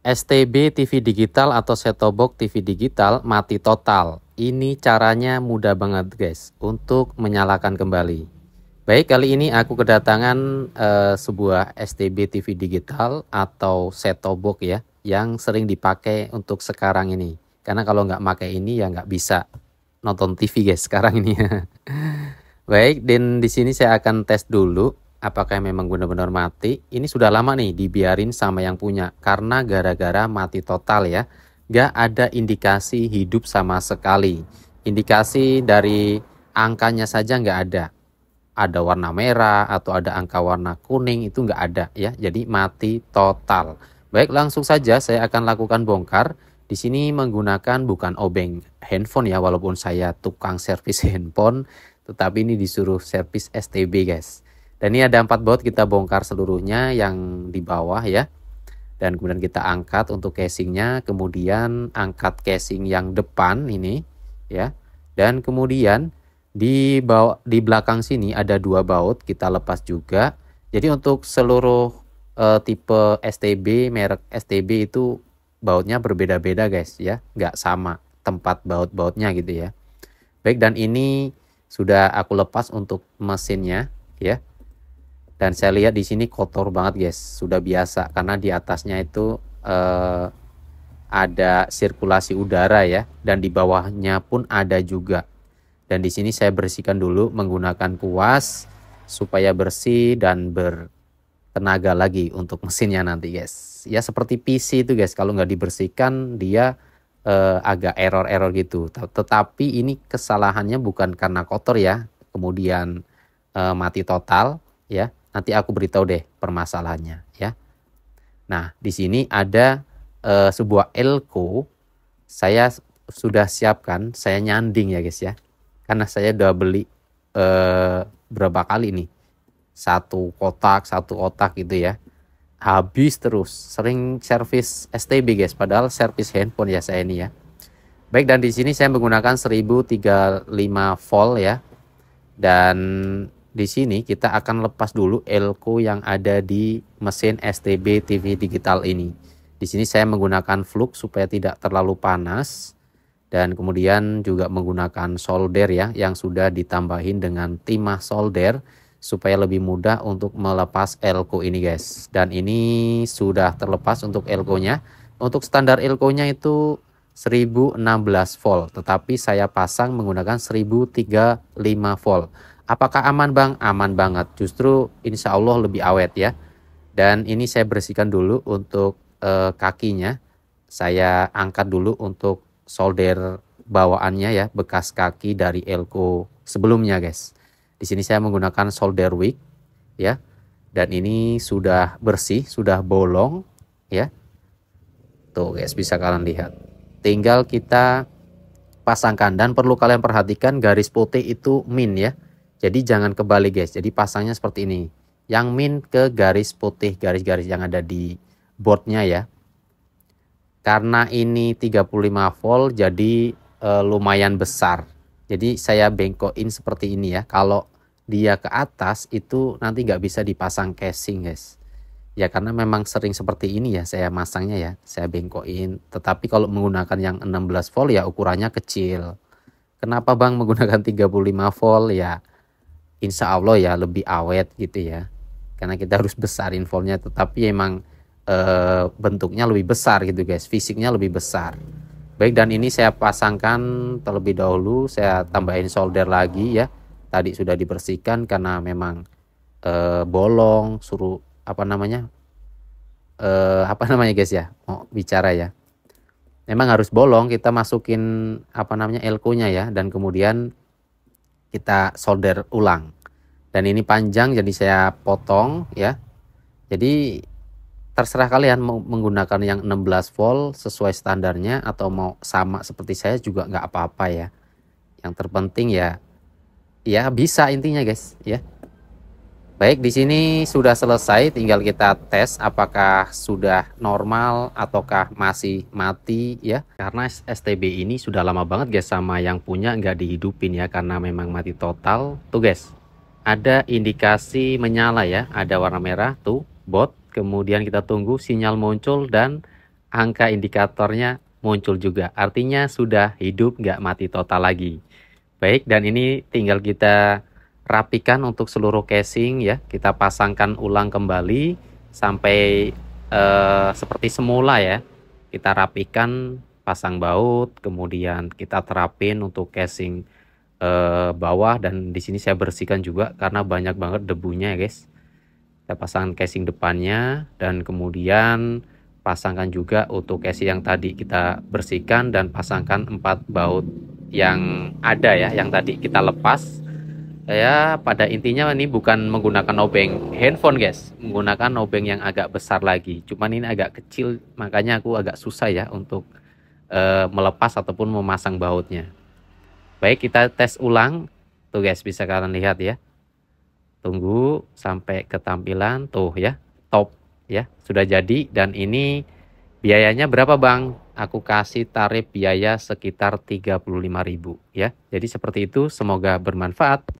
STB TV digital atau set-top box TV digital mati total. Ini caranya mudah banget guys untuk menyalakan kembali. Baik, kali ini aku kedatangan sebuah STB TV digital atau set-top box ya, yang sering dipakai untuk sekarang ini. Karena kalau nggak pakai ini ya nggak bisa nonton TV guys sekarang ini. Baik, dan di sini saya akan tes dulu apakah memang benar-benar mati. Ini sudah lama nih dibiarin sama yang punya karena gara-gara mati total ya. Gak ada indikasi hidup sama sekali. Indikasi dari angkanya saja nggak ada. Ada warna merah atau ada angka warna kuning itu nggak ada ya. Jadi mati total. Baik, langsung saja saya akan lakukan bongkar. Di sini menggunakan bukan obeng handphone ya, walaupun saya tukang servis handphone, tetapi ini disuruh servis STB guys. Dan ini ada 4 baut, kita bongkar seluruhnya yang di bawah ya. Dan kemudian kita angkat untuk casingnya, kemudian angkat casing yang depan ini ya. Dan kemudian di belakang sini ada 2 baut, kita lepas juga. Jadi untuk seluruh tipe STB, merek STB itu bautnya berbeda-beda guys ya, nggak sama tempat baut-bautnya gitu ya. Baik, dan ini sudah aku lepas untuk mesinnya ya. Dan saya lihat di sini kotor banget guys, sudah biasa karena di atasnya itu ada sirkulasi udara ya, dan di bawahnya pun ada juga. Dan di sini saya bersihkan dulu menggunakan kuas supaya bersih dan bertenaga lagi untuk mesinnya nanti guys. Ya seperti PC itu guys, kalau nggak dibersihkan dia agak error-error gitu. Tetapi ini kesalahannya bukan karena kotor ya, kemudian mati total ya. Nanti aku beritahu deh permasalahannya ya. Nah, di sini ada sebuah elko. Saya sudah siapkan, saya nyanding ya guys ya. Karena saya udah beli berapa kali nih. Satu otak gitu ya. Habis terus, sering servis STB guys, padahal servis handphone ya saya ini ya. Baik, dan di sini saya menggunakan 1035 volt ya. Dan di sini kita akan lepas dulu elko yang ada di mesin STB TV digital ini. Di sini saya menggunakan flux supaya tidak terlalu panas, dan kemudian juga menggunakan solder ya yang sudah ditambahin dengan timah solder supaya lebih mudah untuk melepas elko ini guys. Dan ini sudah terlepas untuk elkonya. Untuk standar elkonya itu 1016 volt, tetapi saya pasang menggunakan 1035 volt. Apakah aman bang? Aman banget, justru insya Allah lebih awet ya. Dan ini saya bersihkan dulu untuk kakinya. Saya angkat dulu untuk solder bawaannya ya, bekas kaki dari elko sebelumnya guys. Di sini saya menggunakan solder wick ya. Dan ini sudah bersih, sudah bolong ya. Tuh guys, bisa kalian lihat. Tinggal kita pasangkan, dan perlu kalian perhatikan garis putih itu min ya. Jadi jangan kebalik guys. Jadi pasangnya seperti ini. Yang min ke garis putih, garis-garis yang ada di boardnya ya. Karena ini 35 volt jadi lumayan besar. Jadi saya bengkokin seperti ini ya. Kalau dia ke atas itu nanti nggak bisa dipasang casing guys. Ya karena memang sering seperti ini ya saya masangnya ya. Saya bengkokin. Tetapi kalau menggunakan yang 16 volt ya ukurannya kecil. Kenapa bang menggunakan 35 volt ya? Insya Allah ya lebih awet gitu ya. Karena kita harus besarin voltnya, tetapi emang bentuknya lebih besar gitu guys. Fisiknya lebih besar. Baik, dan ini saya pasangkan terlebih dahulu. Saya tambahin solder lagi ya. Tadi sudah dibersihkan karena memang bolong. Suruh apa namanya guys ya. Mau bicara ya. Memang harus bolong. Kita masukin apa namanya elkonya ya. Dan kemudian kita solder ulang. Dan ini panjang jadi saya potong ya. Jadi terserah kalian mau menggunakan yang 16 volt sesuai standarnya atau mau sama seperti saya juga nggak apa-apa ya. Yang terpenting ya bisa intinya guys ya. Baik, di sini sudah selesai, tinggal kita tes apakah sudah normal ataukah masih mati ya. Karena STB ini sudah lama banget guys, sama yang punya nggak dihidupin ya karena memang mati total. Tuh guys, ada indikasi menyala ya, ada warna merah tuh bot. Kemudian kita tunggu sinyal muncul dan angka indikatornya muncul juga. Artinya sudah hidup, nggak mati total lagi. Baik, dan ini tinggal kita rapikan untuk seluruh casing ya. Kita pasangkan ulang kembali sampai seperti semula ya. Kita rapikan, pasang baut, kemudian kita terapin untuk casing bawah, dan di sini saya bersihkan juga karena banyak banget debunya ya guys. Kita pasang casing depannya dan kemudian pasangkan juga untuk casing yang tadi kita bersihkan, dan pasangkan 4 baut yang ada ya, yang tadi kita lepas. Ya, pada intinya ini bukan menggunakan obeng handphone guys, menggunakan obeng yang agak besar lagi. Cuman ini agak kecil, makanya aku agak susah ya untuk melepas ataupun memasang bautnya. Baik, kita tes ulang. Tuh guys, bisa kalian lihat ya. Tunggu sampai ketampilan tuh ya, top ya, sudah jadi. Dan ini biayanya berapa Bang? Aku kasih tarif biaya sekitar 35.000 ya. Jadi seperti itu, semoga bermanfaat.